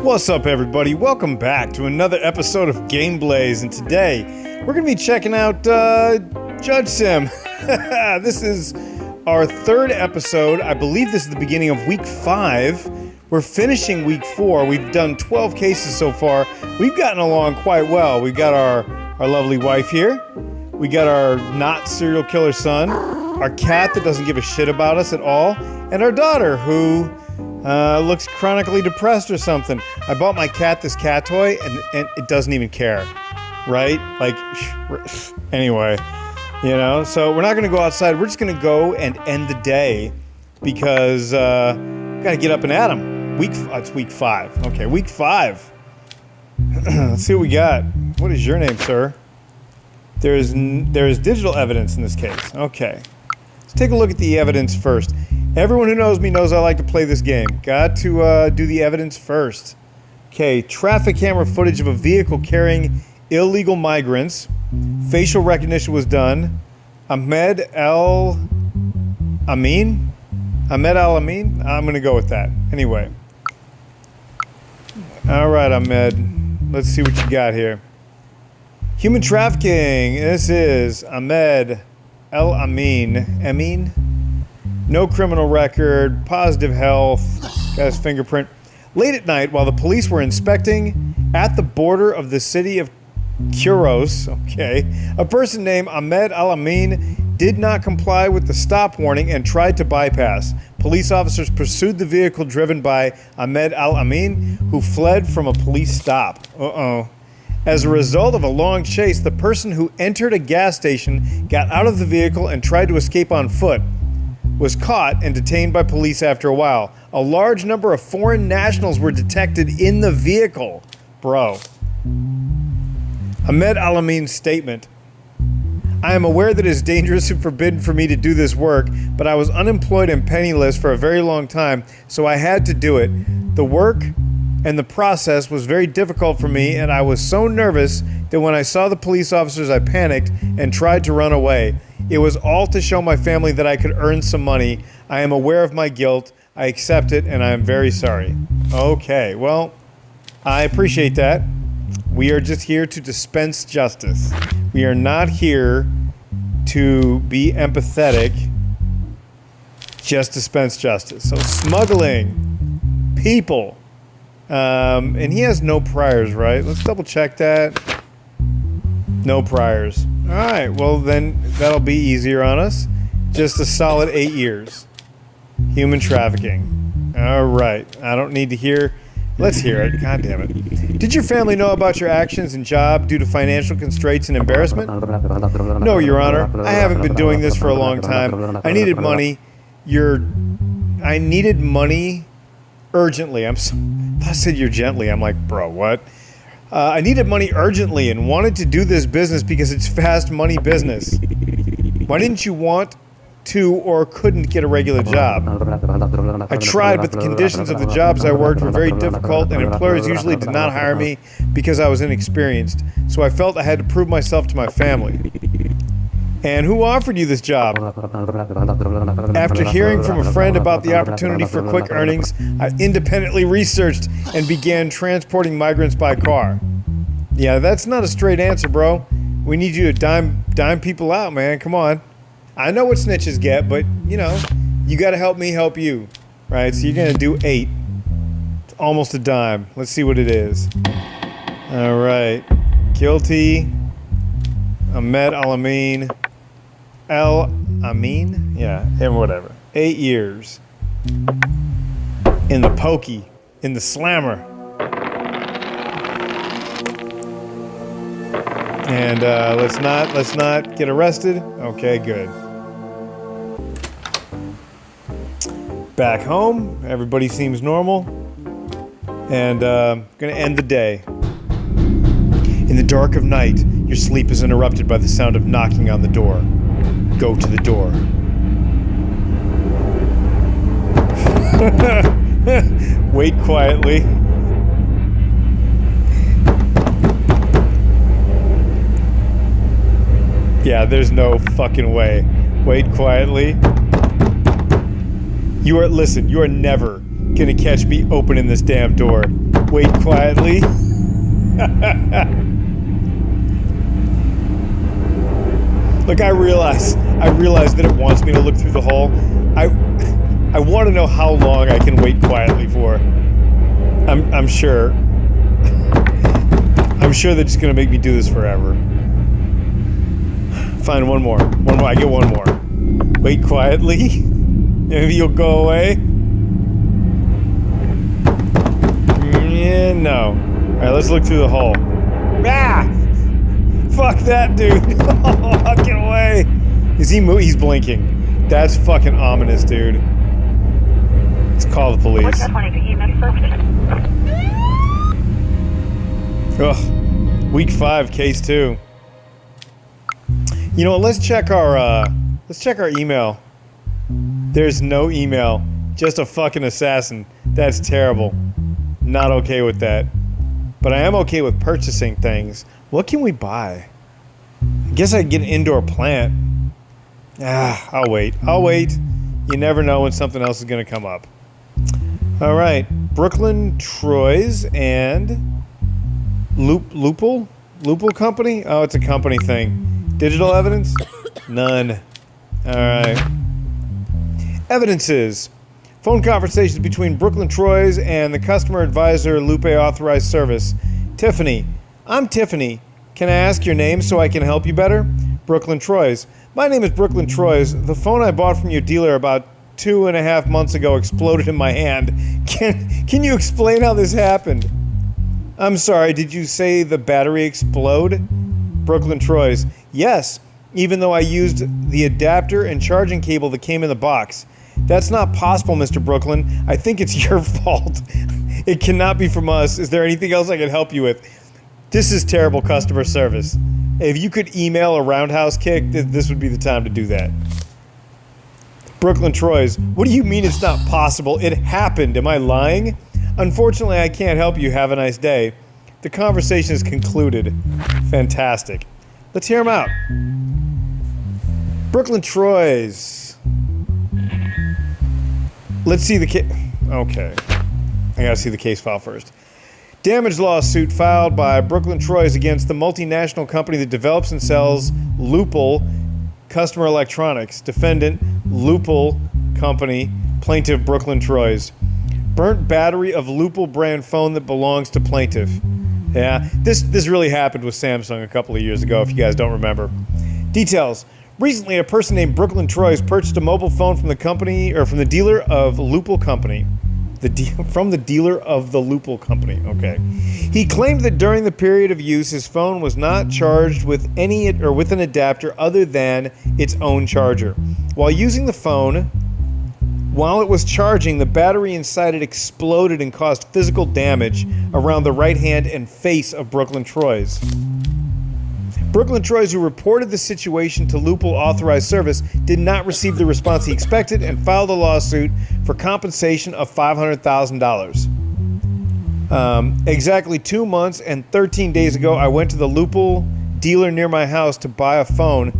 What's up, everybody? Welcome back to another episode of Game Blaze, and today we're going to be checking out judgesim. This is our third episode. I believe this is the beginning of week 5. We're finishing week 4. We've done 12 cases so far. We've gotten along quite well. We've got our lovely wife here. We got our not serial killer son, our cat that doesn't give a shit about us at all, and our daughter who looks chronically depressed or something. I bought my cat this cat toy and it doesn't even care, right? Like, anyway, you know, so we're not going to go outside. We're just going to go and end the day because got to get up and at 'em. It's week 5. Okay, week 5. Let's see what we got. What is your name, sir? There is digital evidence in this case. Okay. Let's take a look at the evidence first. Everyone who knows me knows I like to play this game. Got to do the evidence first. Okay, traffic camera footage of a vehicle carrying illegal migrants. Facial recognition was done. Ahmad El Amyn? Ahmad El Amyn? I'm going to go with that. Anyway. All right, Ahmed. Let's see what you got here. Human trafficking. This is Ahmad El Amyn. No criminal record, positive health, got his fingerprint. Late at night, while the police were inspecting at the border of the city of Treacherous, a person named Ahmad El Amyn did not comply with the stop warning and tried to bypass. Police officers pursued the vehicle driven by Ahmad El Amyn, who fled from a police stop. As a result of a long chase, the person who entered a gas station got out of the vehicle and tried to escape on foot. Was caught and detained by police after a while. A large number of foreign nationals were detected in the vehicle. Bro. Ahmad El Amyn's statement. I am aware that it is dangerous and forbidden for me to do this work, but I was unemployed and penniless for a very long time, so I had to do it. The work and the process was very difficult for me, and I was so nervous that when I saw the police officers, I panicked and tried to run away. It was all to show my family that I could earn some money. I am aware of my guilt. I accept it, and I am very sorry. Okay, well, I appreciate that. We are just here to dispense justice. We are not here to be empathetic, just dispense justice. So smuggling people. And he has no priors, right? Let's double check that. No priors. Alright, well then that'll be easier on us. Just a solid 8 years. Human trafficking. Alright, I don't need to hear. Let's hear it. God damn it. Did your family know about your actions and job due to financial constraints and embarrassment? No, Your Honor. I haven't been doing this for a long time. I needed money. I needed money urgently. I said you're gently. I'm like, bro, what? I needed money urgently and wanted to do this business because it's fast money business. Why didn't you want to or couldn't get a regular job? I tried, but the conditions of the jobs I worked were very difficult, and employers usually did not hire me because I was inexperienced. So I felt I had to prove myself to my family. And who offered you this job? After hearing from a friend about the opportunity for quick earnings, I independently researched and began transporting migrants by car. Yeah, that's not a straight answer, bro. We need you to dime people out, man. Come on. I know what snitches get, but, you know, you got to help me help you. Right, so you're going to do 8. It's almost a dime. Let's see what it is. All right. Guilty. Ahmad El Amyn. El Amyn? Yeah, and whatever. 8 years. In the pokey. In the slammer. And let's not get arrested. Okay, good. Back home. Everybody seems normal. And gonna end the day. In the dark of night, your sleep is interrupted by the sound of knocking on the door. Go to the door. Wait quietly. Yeah, there's no fucking way. Wait quietly. You are never gonna catch me opening this damn door. Wait quietly. Look, I realize that it wants me to look through the hole. I want to know how long I can wait quietly for. I'm sure. I'm sure they're just gonna make me do this forever. Fine, one more. I get one more. Wait quietly. Maybe you'll go away. Yeah, no. Alright, let's look through the hole. Ah! Fuck that dude. Oh, get away. Is he he's blinking. That's fucking ominous, dude. Let's call the police. Ugh. Week 5, case 2. You know what, let's check our email. There's no email. Just a fucking assassin. That's terrible. Not okay with that. But I am okay with purchasing things. What can we buy? I guess I can get an indoor plant. I'll wait. You never know when something else is going to come up. Alright. Brooklyn Troyes and Lupple Company? Oh, it's a company thing. Digital evidence? None. Alright. Evidences. Phone conversations between Brooklyn Troyes and the customer advisor Lupple Authorized Service. Tiffany. I'm Tiffany. Can I ask your name so I can help you better? Brooklyn Troyes. My name is Brooklyn Troyes. The phone I bought from your dealer about 2.5 months ago exploded in my hand. Can you explain how this happened? I'm sorry, did you say the battery explode? Brooklyn Troyes. Yes, even though I used the adapter and charging cable that came in the box. That's not possible, Mr. Brooklyn. I think it's your fault. It cannot be from us. Is there anything else I can help you with? This is terrible customer service. If you could email a roundhouse kick, this would be the time to do that. Brooklyn Troyes. What do you mean it's not possible? It happened. Am I lying? Unfortunately, I can't help you. Have a nice day. The conversation is concluded. Fantastic. Let's hear him out. Brooklyn Troyes. Let's see the case. Okay. I gotta see the case file first. Damage lawsuit filed by Brooklyn Troyes against the multinational company that develops and sells Lupple Customer Electronics. Defendant, Lupple Company. Plaintiff, Brooklyn Troyes. Burnt battery of Lupple brand phone that belongs to plaintiff. Yeah, this really happened with Samsung a couple of years ago, if you guys don't remember. Details. Recently, a person named Brooklyn Troyes purchased a mobile phone from the company, or from the dealer of Lupple Company. From the dealer of the Lupple Company. Okay. He claimed that during the period of use, his phone was not charged with with an adapter other than its own charger. While using the phone, while it was charging, the battery inside it exploded and caused physical damage around the right hand and face of Brooklyn Troyes. Brooklyn Troyes, who reported the situation to Lupple Authorized Service, did not receive the response he expected and filed a lawsuit for compensation of $500,000. Exactly 2 months and 13 days ago, I went to the Lupple dealer near my house to buy a phone.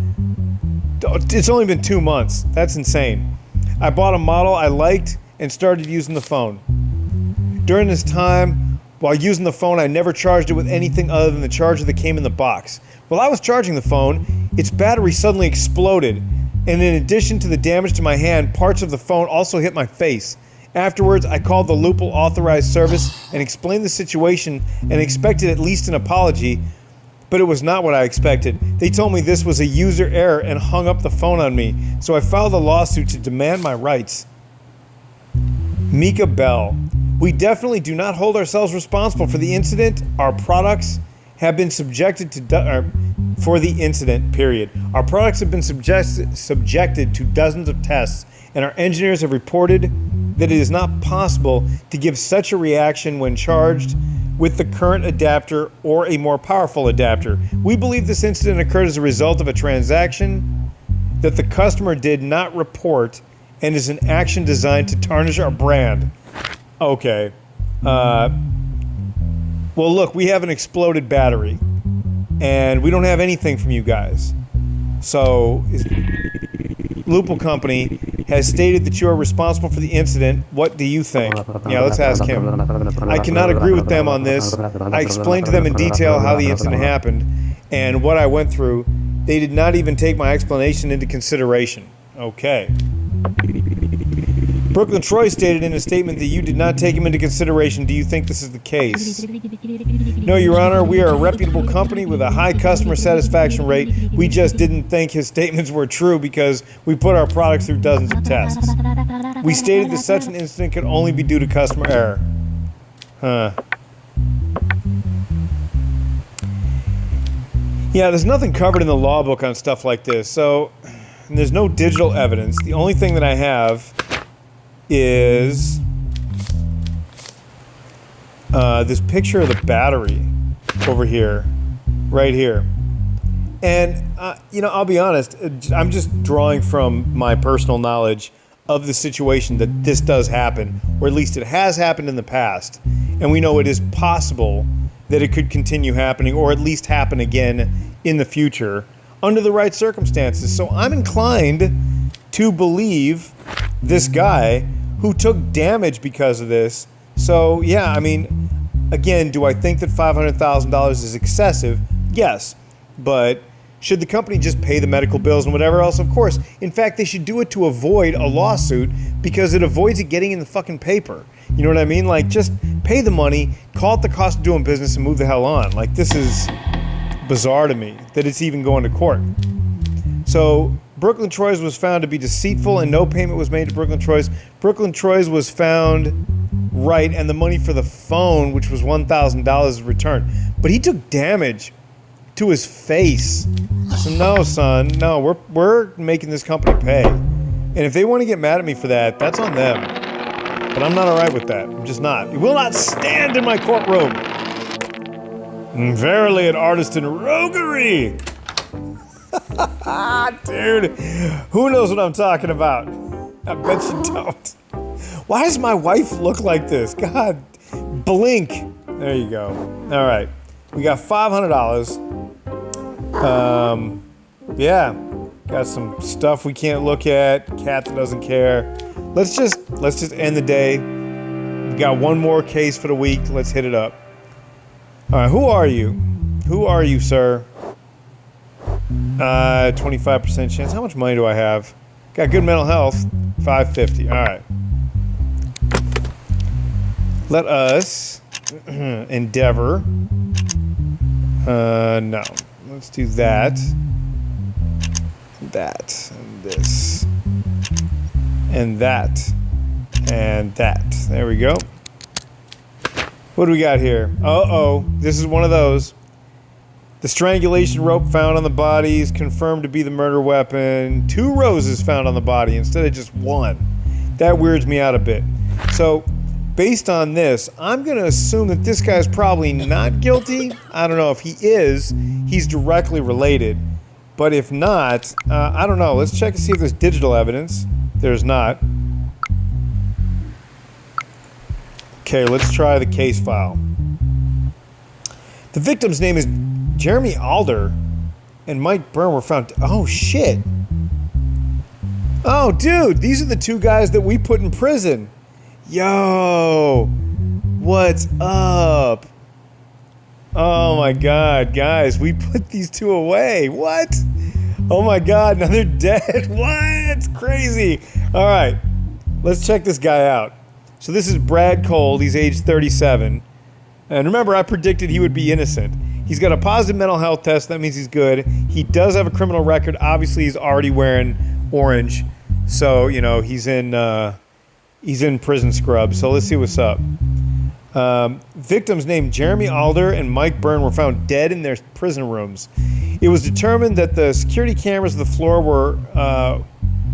It's only been 2 months. That's insane. I bought a model I liked and started using the phone. During this time, while using the phone, I never charged it with anything other than the charger that came in the box. While I was charging the phone, its battery suddenly exploded, and in addition to the damage to my hand, parts of the phone also hit my face. Afterwards, I called the Lupple Authorized Service and explained the situation and expected at least an apology, but it was not what I expected. They told me this was a user error and hung up the phone on me, so I filed a lawsuit to demand my rights. Mika Bell. We definitely do not hold ourselves responsible for the incident. Our products have been subjected to for the incident, period. Our products have been subjected to dozens of tests, and our engineers have reported that it is not possible to give such a reaction when charged with the current adapter or a more powerful adapter. We believe this incident occurred as a result of a transaction that the customer did not report and is an action designed to tarnish our brand. Okay. Well, look, we have an exploded battery, and we don't have anything from you guys. So, Lupple Company has stated that you are responsible for the incident. What do you think? Yeah, let's ask him. I cannot agree with them on this. I explained to them in detail how the incident happened and what I went through. They did not even take my explanation into consideration. Okay. Brooklyn Troy stated in a statement that you did not take him into consideration. Do you think this is the case? No, Your Honor, we are a reputable company with a high customer satisfaction rate. We just didn't think his statements were true because we put our products through dozens of tests. We stated that such an incident could only be due to customer error. Huh. Yeah, there's nothing covered in the law book on stuff like this, so there's no digital evidence. The only thing that I have is this picture of the battery over here, right here. And, you know, I'll be honest, I'm just drawing from my personal knowledge of the situation that this does happen, or at least it has happened in the past. And we know it is possible that it could continue happening, or at least happen again in the future under the right circumstances. So I'm inclined to believe this guy who took damage because of this. So yeah, I mean, again, do I think that $500,000 is excessive? Yes, but should the company just pay the medical bills and whatever else? Of course. In fact, they should do it to avoid a lawsuit because it avoids it getting in the fucking paper. You know what I mean? Like, just pay the money, call it the cost of doing business, and move the hell on. Like, this is bizarre to me that it's even going to court. So Brooklyn Troy's was found to be deceitful and no payment was made to Brooklyn Troy's. Brooklyn Troy's was found right, and the money for the phone, which was $1,000, is returned. But he took damage to his face. So no, son, no, we're making this company pay. And if they want to get mad at me for that, that's on them. But I'm not all right with that. I'm just not. It will not stand in my courtroom. Verily an artist in roguery. Dude, who knows what I'm talking about? I bet you don't. Why does my wife look like this? God, blink. There you go. All right, we got $500. Yeah, got some stuff we can't look at. Cat that doesn't care. Let's just end the day. We got one more case for the week. Let's hit it up. All right, who are you? Who are you, sir? 25% chance. How much money do I have? Got good mental health. $550. All right. Let us endeavor. No. Let's do that. That. And this. And that. And that. There we go. What do we got here? Uh-oh. This is one of those. The strangulation rope found on the body is confirmed to be the murder weapon. 2 roses found on the body instead of just 1. That weirds me out a bit. So, based on this, I'm going to assume that this guy's probably not guilty. I don't know. If he is, he's directly related. But if not, I don't know. Let's check and see if there's digital evidence. There's not. Okay, let's try the case file. The victim's name is Jeremy Alder and Mike Byrne were found. Oh, shit. Oh, dude, these are the 2 guys that we put in prison. Yo, what's up? Oh, my God, guys, we put these 2 away. What? Oh, my God, now they're dead. What? Crazy. All right, let's check this guy out. So this is Brad Cole. He's age 37. And remember, I predicted he would be innocent. He's got a positive mental health test. That means he's good. He does have a criminal record. Obviously, he's already wearing orange. So, you know, he's in prison scrub. So let's see what's up. Victims named Jeremy Alder and Mike Byrne were found dead in their prison rooms. It was determined that the security cameras of the floor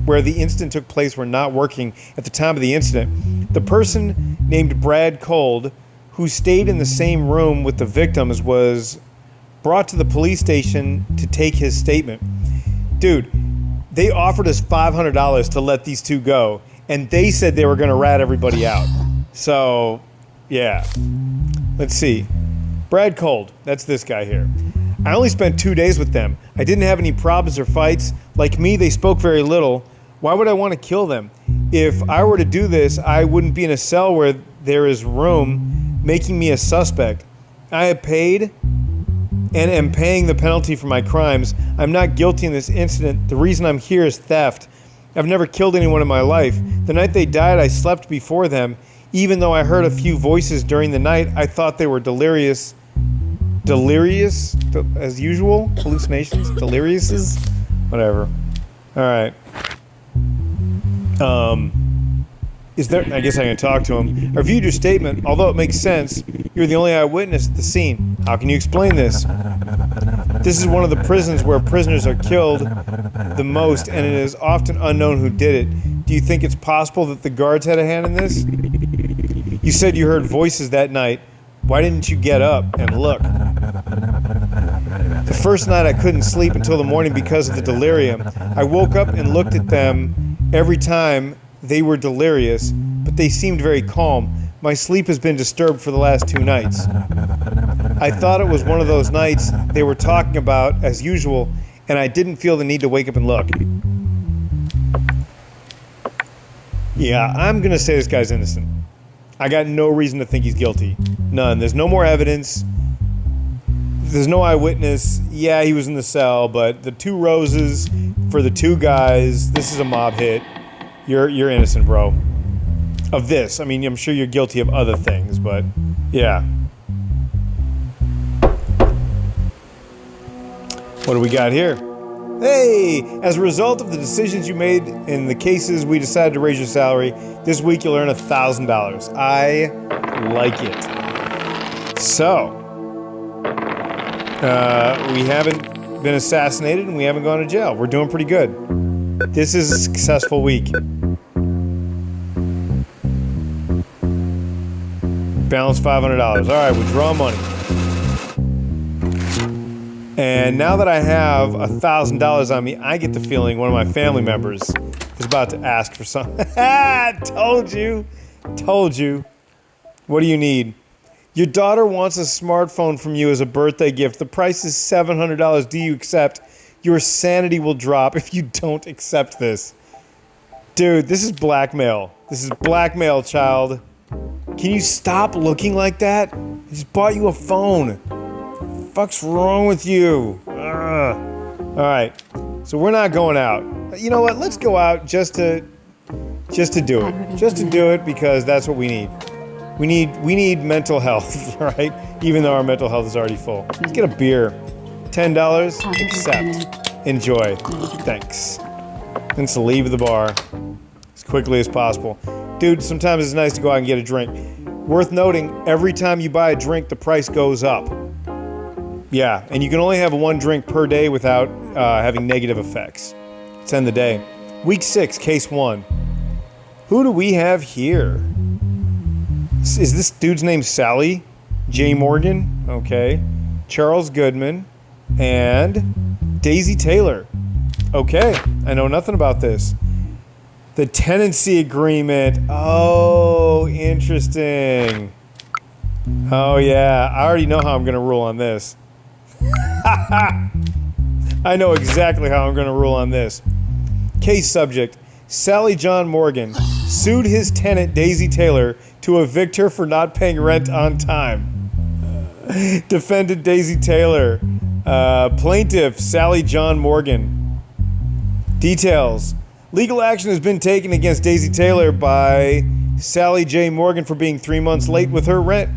where the incident took place were not working at the time of the incident. The person named Brad Cole, who stayed in the same room with the victims, was brought to the police station to take his statement. Dude, they offered us $500 to let these 2 go, and they said they were going to rat everybody out. So, yeah. Let's see. Brad Cole, that's this guy here. I only spent 2 days with them. I didn't have any problems or fights. Like me, they spoke very little. Why would I want to kill them? If I were to do this, I wouldn't be in a cell where there is room, making me a suspect. I have paid and am paying the penalty for my crimes. I'm not guilty in this incident. The reason I'm here is theft. I've never killed anyone in my life. The night they died, I slept before them. Even though I heard a few voices during the night, I thought they were delirious. Delirious? As usual? Hallucinations? Deliriouses? Whatever. Alright. Is there... I guess I can talk to him. I reviewed your statement. Although it makes sense, you're the only eyewitness at the scene. How can you explain this? This is one of the prisons where prisoners are killed the most, and it is often unknown who did it. Do you think it's possible that the guards had a hand in this? You said you heard voices that night. Why didn't you get up and look? The first night I couldn't sleep until the morning because of the delirium. I woke up and looked at them every time they were delirious, but they seemed very calm. My sleep has been disturbed for the last 2 nights. I thought it was one of those nights they were talking about as usual, and I didn't feel the need to wake up and look. Yeah, I'm gonna say this guy's innocent. I got no reason to think he's guilty. None. There's no more evidence. There's no eyewitness. Yeah, he was in the cell, but the 2 roses for the 2 guys, this is a mob hit. You're innocent, bro. Of this. I mean, I'm sure you're guilty of other things, but yeah. What do we got here? Hey! As a result of the decisions you made in the cases, we decided to raise your salary. This week you'll earn $1,000. I like it. So, we haven't been assassinated and we haven't gone to jail. We're doing pretty good. This is a successful week. Balance $500. Alright, withdraw money. And now that I have $1,000 on me, I get the feeling one of my family members is about to ask for something. Told you. Told you. What do you need? Your daughter wants a smartphone from you as a birthday gift. The price is $700. Do you accept? Your sanity will drop if you don't accept this. Dude, this is blackmail. This is blackmail, child. Can you stop looking like that? I just bought you a phone. Fuck's wrong with you? Alright, so we're not going out. You know what? Let's go out just to do it. Just to do it because that's what we need. We need mental health, right? Even though our mental health is already full. Let's get a beer. $10. Accept. Enjoy. Thanks. And let's leave the bar as quickly as possible. Dude, sometimes it's nice to go out and get a drink. Worth noting, every time you buy a drink, the price goes up. Yeah, and you can only have 1 drink per day without having negative effects. Let's end the day. Week 6, case 1. Who do we have here? Is this dude's name Saly? J. Morgan? Okay. Charles Goodman. And Daisy Taylor. Okay, I know nothing about this. The tenancy agreement. Oh, interesting. Oh yeah, I already know how I'm gonna rule on this. I know exactly how I'm gonna rule on this. Case subject. Saly John Morgan sued his tenant Daisy Taylor to evict her for not paying rent on time. Defendant Daisy Taylor. Plaintiff Saly John Morgan. Details. Legal action has been taken against Daisy Taylor by Saly J. Morgan for being 3 months late with her rent.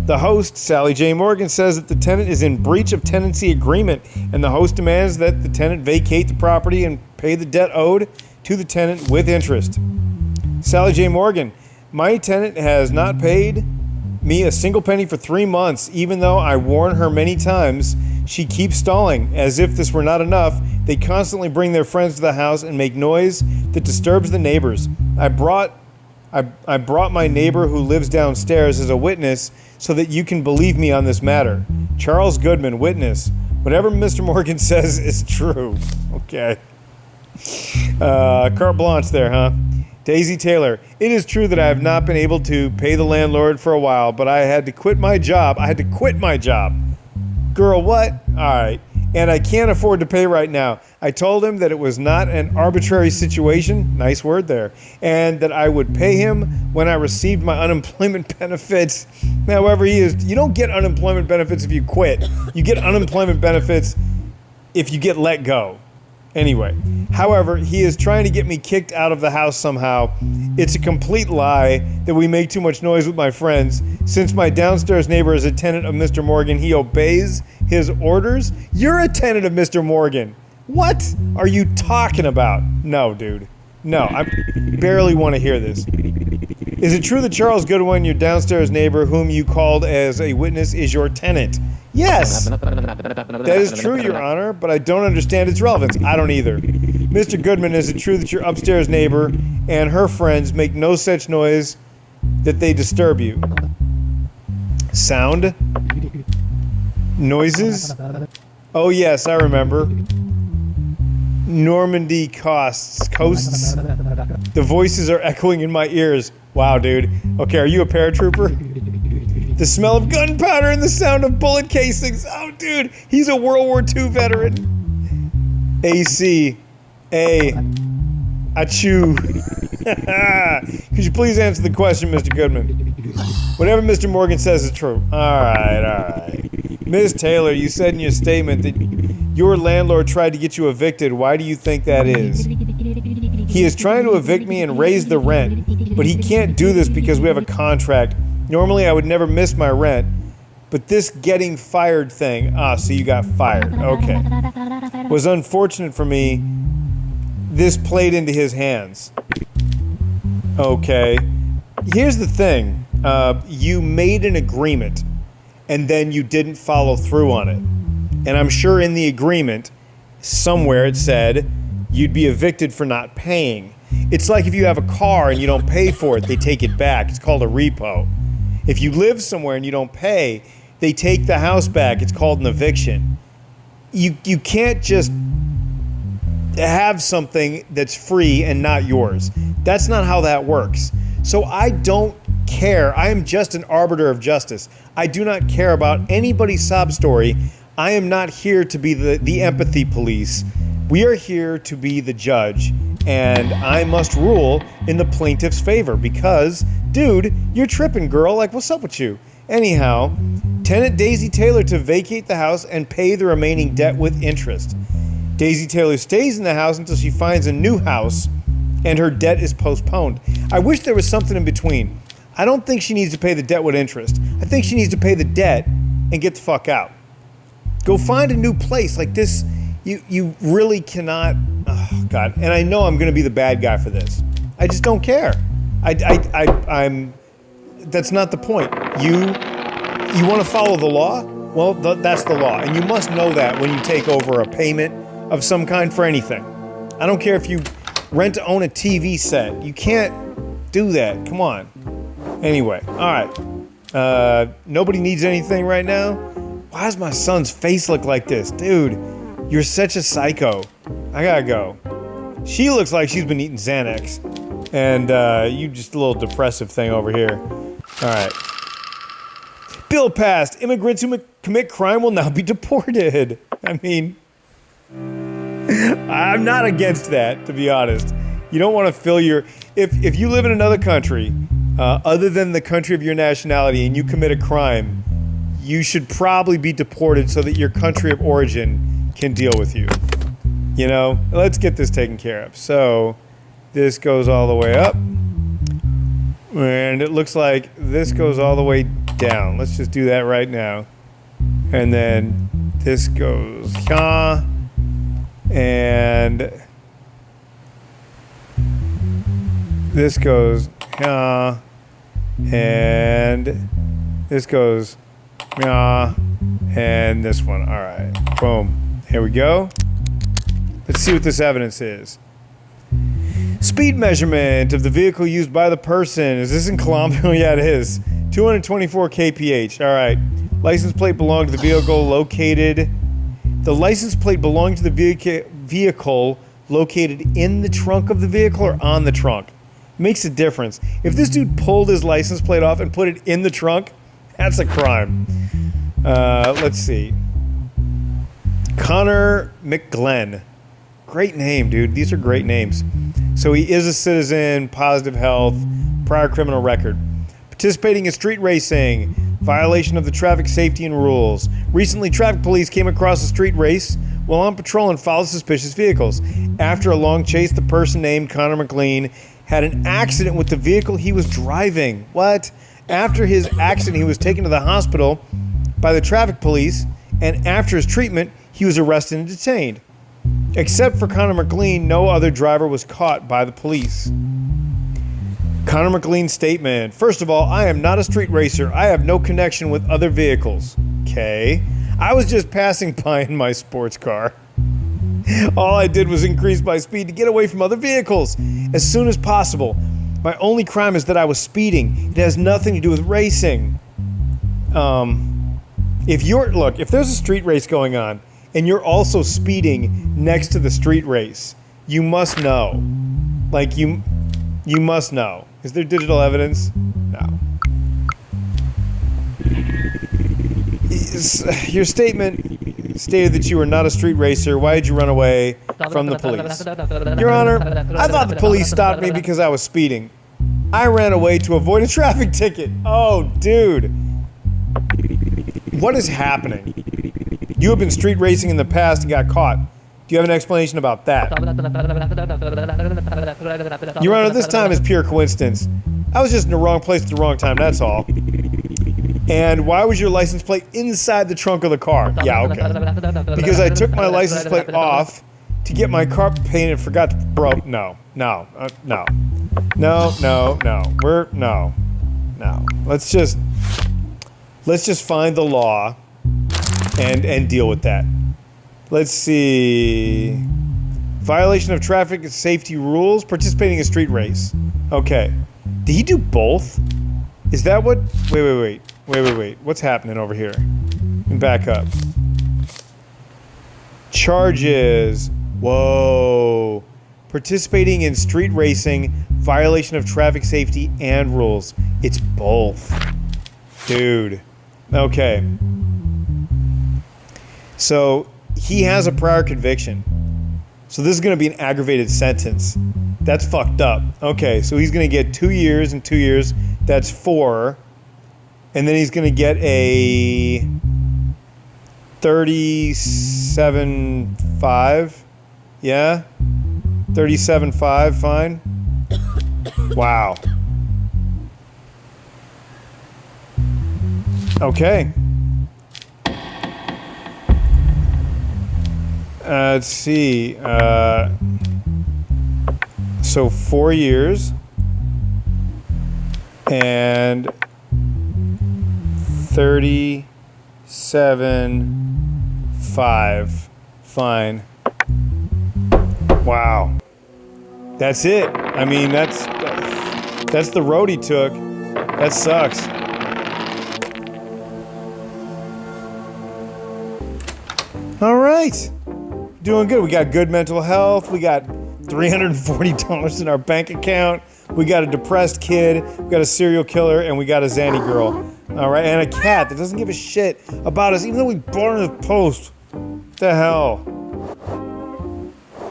The host, Saly J. Morgan, says that the tenant is in breach of tenancy agreement, and the host demands that the tenant vacate the property and pay the debt owed to the tenant with interest. Saly J. Morgan, my tenant has not paid me a single penny for 3 months, even though I warn her many times. She keeps stalling. As if this were not enough, they constantly bring their friends to the house and make noise that disturbs the neighbors. I brought my neighbor who lives downstairs as a witness so that you can believe me on this matter. Charles Goodman, witness. Whatever Mr. Morgan says is true. Okay. Carte blanche there, huh? Daisy Taylor. It is true that I have not been able to pay the landlord for a while, but I had to quit my job. Girl, what? Alright. and I can't afford to pay right now. I told him that it was not an arbitrary situation, nice word there, and that I would pay him when I received my unemployment benefits. However, you don't get unemployment benefits if you quit. You get unemployment benefits if you get let go. Anyway, however, he is trying to get me kicked out of the house somehow. It's a complete lie that we make too much noise with my friends. Since my downstairs neighbor is a tenant of Mr. Morgan, he obeys his orders. You're a tenant of Mr. Morgan. What are you talking about? No, dude. No, I barely want to hear this. Is it true that Charles Goodwin, your downstairs neighbor, whom you called as a witness, is your tenant? Yes, that is true, Your Honor, but I don't understand its relevance. I don't either. Mr. Goodman, is it true that your upstairs neighbor and her friends make no such noise that they disturb you? Sound? Noises? Oh yes, I remember. Normandy coasts. The voices are echoing in my ears. Wow, dude. Okay, are you a paratrooper? The smell of gunpowder and the sound of bullet casings. Oh, dude, he's a World War II veteran. AC. A. Achoo. Could you please answer the question, Mr. Goodman? Whatever Mr. Morgan says is true. All right. Ms. Taylor, you said in your statement that your landlord tried to get you evicted. Why do you think that is? He is trying to evict me and raise the rent, but he can't do this because we have a contract. Normally, I would never miss my rent, but this getting fired thing, so you got fired, okay, was unfortunate for me. This played into his hands. Okay. Here's the thing. You made an agreement, and then you didn't follow through on it. And I'm sure in the agreement, somewhere it said you'd be evicted for not paying. It's like if you have a car and you don't pay for it, they take it back. It's called a repo. If you live somewhere and you don't pay, they take the house back. It's called an eviction. You can't just have something that's free and not yours. That's not how that works. So I don't care. I am just an arbiter of justice. I do not care about anybody's sob story. I am not here to be the empathy police. We are here to be the judge, and I must rule in the plaintiff's favor because, dude, you're tripping, girl. Like, what's up with you? Anyhow, tenant Daisy Taylor to vacate the house and pay the remaining debt with interest. Daisy Taylor stays in the house until she finds a new house and her debt is postponed. I wish there was something in between. I don't think she needs to pay the debt with interest. I think she needs to pay the debt and get the fuck out. Go find a new place. Like this, you really cannot, oh God. And I know I'm gonna be the bad guy for this. I just don't care. I'm, that's not the point. You wanna follow the law? Well, that's the law. And you must know that when you take over a payment of some kind for anything. I don't care if you rent to own a TV set. You can't do that. Come on. Anyway, all right. Nobody needs anything right now. Why does my son's face look like this? Dude, you're such a psycho. I gotta go. She looks like she's been eating Xanax. And you just a little depressive thing over here. All right. Bill passed. Immigrants who commit crime will now be deported. I mean, I'm not against that, to be honest. You don't want to fill your... If you live in another country, other than the country of your nationality, and you commit a crime, you should probably be deported so that your country of origin can deal with you. You know? Let's get this taken care of. So, this goes all the way up. And it looks like this goes all the way down. Let's just do that right now. And then this goes here. And this goes here. And this goes here. And this one. All right. Boom. Here we go. Let's see what this evidence is. Speed measurement of the vehicle used by the person. Is this in kilometers? Oh, yeah, it is. 224 kph. All right. License plate belonged to the vehicle located... The license plate belonged to the vehicle located in the trunk of the vehicle or on the trunk. Makes a difference. If this dude pulled his license plate off and put it in the trunk, that's a crime. Let's see. Connor McGleen. Great name, dude. These are great names. So he is a citizen, positive health, prior criminal record. Participating in street racing, violation of the traffic safety and rules. Recently, traffic police came across a street race while on patrol and followed suspicious vehicles. After a long chase, the person named Connor McGleen had an accident with the vehicle he was driving. What? After his accident, he was taken to the hospital by the traffic police, and after his treatment, he was arrested and detained. Except for Connor McGleen, no other driver was caught by the police. Connor McGleen's statement. First of all, I am not a street racer. I have no connection with other vehicles. Okay. I was just passing by in my sports car. All I did was increase my speed to get away from other vehicles as soon as possible. My only crime is that I was speeding. It has nothing to do with racing. If there's a street race going on and you're also speeding next to the street race, you must know. Like, you must know. Is there digital evidence? No. Your statement stated that you were not a street racer. Why did you run away from the police? Your Honor, I thought the police stopped me because I was speeding. I ran away to avoid a traffic ticket. Oh, dude. What is happening? You have been street racing in the past and got caught. Do you have an explanation about that? Your Honor, this time is pure coincidence. I was just in the wrong place at the wrong time, that's all. And why was your license plate inside the trunk of the car? Yeah, okay. Because I took my license plate off to get my car painted and forgot to... Bro, no. Let's just find the law and deal with that. Let's see. Violation of traffic and safety rules, participating in street race. Okay. Did he do both? Is that what? Wait. What's happening over here? Let me back up. Charges. Whoa. Participating in street racing, violation of traffic safety and rules. It's both. Dude. Okay. So, he has a prior conviction. So this is going to be an aggravated sentence. That's fucked up. Okay, so he's going to get 2 years and 2 years. That's 4. And then he's going to get a 37.5. Yeah? 37.5, fine. Wow. Okay. Let's see. So 4 years and 37.5. Fine. Wow. That's it. I mean, that's the road he took. That sucks. All right. Doing good. We got good mental health. We got $340 in our bank account. We got a depressed kid. We got a serial killer, and we got a Zanny girl. All right, and a cat that doesn't give a shit about us, even though we bought her the post. What the hell?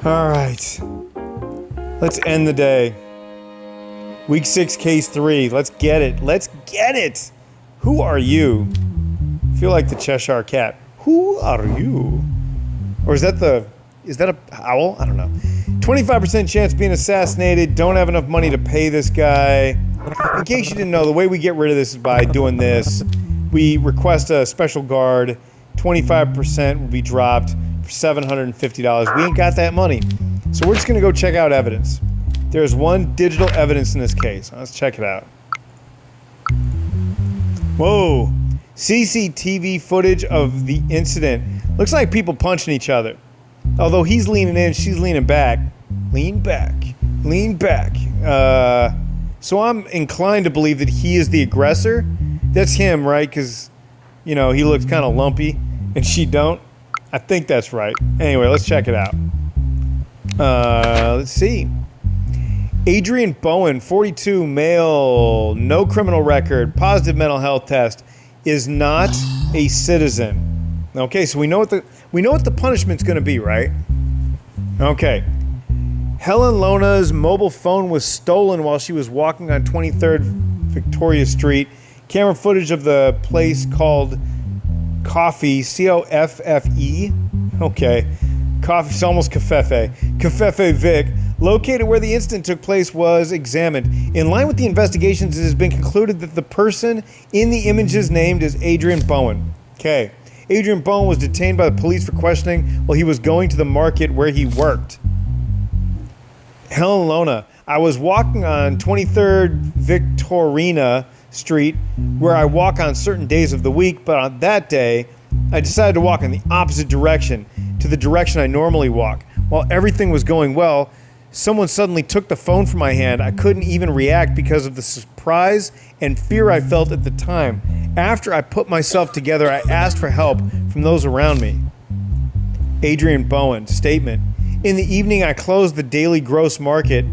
All right. Let's end the day. Week 6, case 3. Let's get it. Let's get it. Who are you? I feel like the Cheshire Cat. Who are you? Or is that a owl? I don't know. 25% chance being assassinated. Don't have enough money to pay this guy. In case you didn't know, the way we get rid of this is by doing this. We request a special guard. 25% will be dropped for $750. We ain't got that money. So we're just going to go check out evidence. There's one digital evidence in this case. Let's check it out. Whoa. CCTV footage of the incident. Looks like people punching each other. Although he's leaning in, she's leaning back. Lean back. Lean back. So I'm inclined to believe that he is the aggressor. That's him, right? Because, you know, he looks kind of lumpy and she don't. I think that's right. Anyway, let's check it out. Let's see. Adrien Bowen, 42, male, no criminal record, positive mental health test, is not a citizen. Okay, so we know We know what the punishment's going to be, right? Okay. Helen Lona's mobile phone was stolen while she was walking on 23rd Victoria Street. Camera footage of the place called Coffee, C-O-F-F-E. Okay. Coffee, it's almost Cafefe. Cafefe Vic, located where the incident took place, was examined. In line with the investigations, it has been concluded that the person in the images named is Adrien Bowen. Okay. Adrien Bowen was detained by the police for questioning while he was going to the market where he worked. Helen Lona, I was walking on 23rd Victorina Street, where I walk on certain days of the week, but on that day, I decided to walk in the opposite direction to the direction I normally walk. While everything was going well, someone suddenly took the phone from my hand. I couldn't even react because of the surprise and fear I felt at the time. After I put myself together, I asked for help from those around me. Adrien Bowen, statement. In the evening, I closed the daily gross market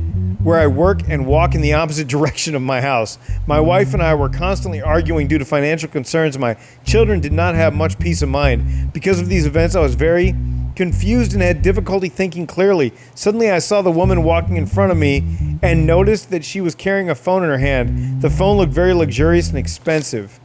where I work and walk in the opposite direction of my house. My wife and I were constantly arguing due to financial concerns. My children did not have much peace of mind. Because of these events, I was very confused and had difficulty thinking clearly. Suddenly, I saw the woman walking in front of me and noticed that she was carrying a phone in her hand. The phone looked very luxurious and expensive.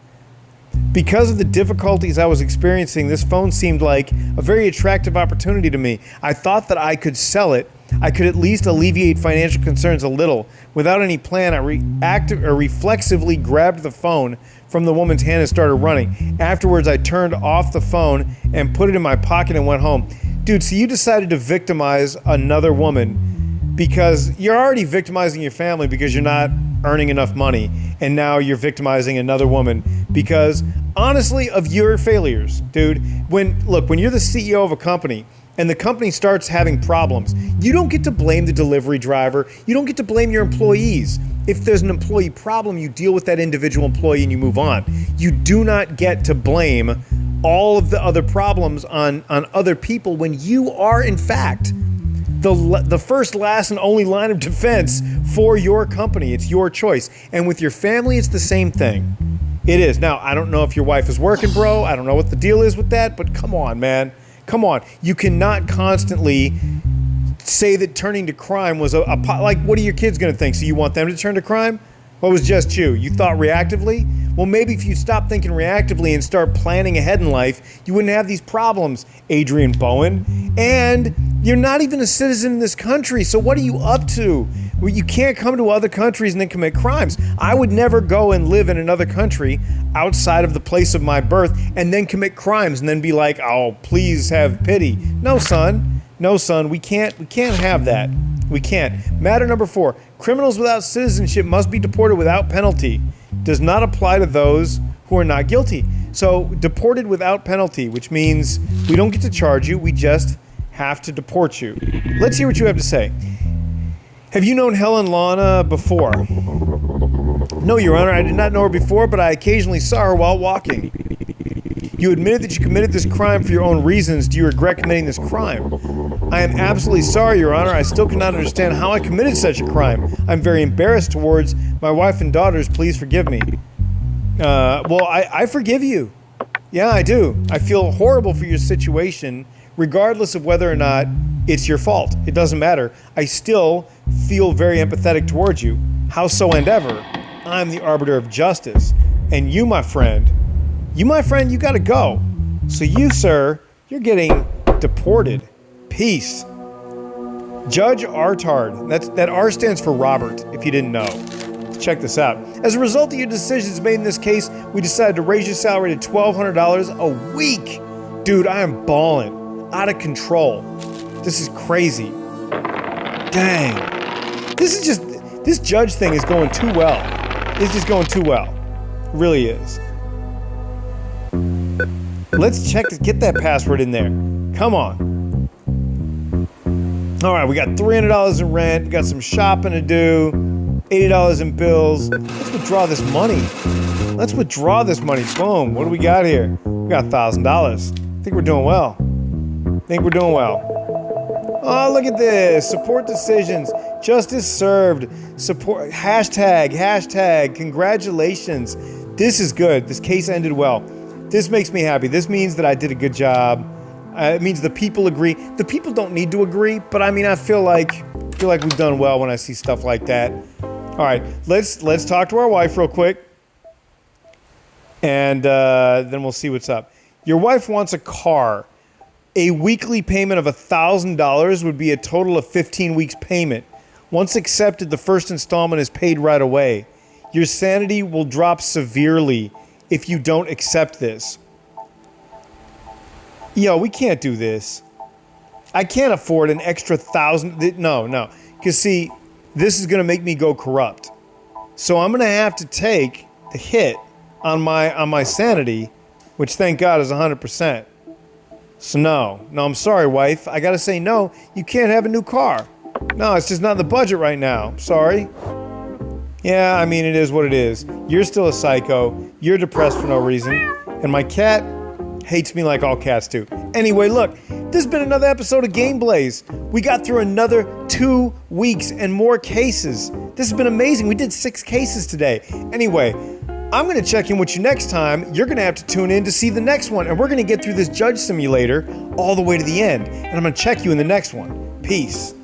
Because of the difficulties I was experiencing, this phone seemed like a very attractive opportunity to me. I thought that I could sell it. I could at least alleviate financial concerns a little. Without any plan, I reflexively grabbed the phone from the woman's hand and started running. Afterwards, I turned off the phone and put it in my pocket and went home. Dude, so you decided to victimize another woman because you're already victimizing your family because you're not earning enough money, and now you're victimizing another woman because, honestly, of your failures, dude. When you're the CEO of a company and the company starts having problems, you don't get to blame the delivery driver. You don't get to blame your employees. If there's an employee problem, you deal with that individual employee and you move on. You do not get to blame all of the other problems on other people when you are, in fact, the first, last, and only line of defense for your company. It's your choice. And with your family, it's the same thing. It is. Now, I don't know if your wife is working, bro. I don't know what the deal is with that, but come on, man. Come on. You cannot constantly say that turning to crime was like, what are your kids going to think? So you want them to turn to crime? What was just you? You thought reactively? Well, maybe if you stop thinking reactively and start planning ahead in life, you wouldn't have these problems, Adrien Bowen. And you're not even a citizen in this country, so what are you up to? Well, you can't come to other countries and then commit crimes. I would never go and live in another country outside of the place of my birth and then commit crimes and then be like, oh, please have pity. No, son. No, son. We can't have that. We can't. Matter number 4. Criminals without citizenship must be deported without penalty. Does not apply to those who are not guilty. So deported without penalty, which means we don't get to charge you. We just have to deport you. Let's hear what you have to say. Have you known Helen Lana before? No, Your Honor, I did not know her before, but I occasionally saw her while walking. You admitted that you committed this crime for your own reasons. Do you regret committing this crime? I am absolutely sorry, Your Honor. I still cannot understand how I committed such a crime. I'm very embarrassed towards my wife and daughters. Please forgive me. Well, I forgive you. Yeah, I do. I feel horrible for your situation, regardless of whether or not it's your fault. It doesn't matter. I still feel very empathetic towards you. Howsoever, I'm the arbiter of justice. And you, my friend, you gotta go. So you, sir, you're getting deported. Peace. Judge Artard. That R stands for Robert, if you didn't know. Let's check this out. As a result of your decisions made in this case, we decided to raise your salary to $1,200 a week. Dude, I am balling. Out of control. This is crazy. Dang. This judge thing is going too well. It's just going too well. It really is. Let's check to get that password in there. Come on. All right, we got $300 in rent. We got some shopping to do. $80 in bills. Let's withdraw this money. Let's withdraw this money. Boom. What do we got here? We got $1,000. I think we're doing well. Oh, look at this. Support decisions. Justice served. Support. Hashtag. Congratulations. This is good. This case ended well. This makes me happy. This means that I did a good job. It means the people agree. The people don't need to agree, but I mean, I feel like we've done well when I see stuff like that. All right, let's talk to our wife real quick, and then we'll see what's up. Your wife wants a car. A weekly payment of $1,000 would be a total of 15 weeks payment. Once accepted, the first installment is paid right away. Your sanity will drop severely if you don't accept this. Yo, we can't do this. I can't afford an extra $1,000. No. Because see, this is going to make me go corrupt. So I'm going to have to take the hit on my sanity, which thank God is 100%. So no, I'm sorry, wife. I got to say no. You can't have a new car. No, it's just not in the budget right now. Sorry. Yeah, I mean, it is what it is. You're still a psycho. You're depressed for no reason. And my cat hates me like all cats do. Anyway, look, this has been another episode of Game Blaze. We got through another 2 weeks and more cases. This has been amazing. We did 6 cases today. Anyway, I'm going to check in with you next time. You're going to have to tune in to see the next one. And we're going to get through this judge simulator all the way to the end. And I'm going to check you in the next one. Peace.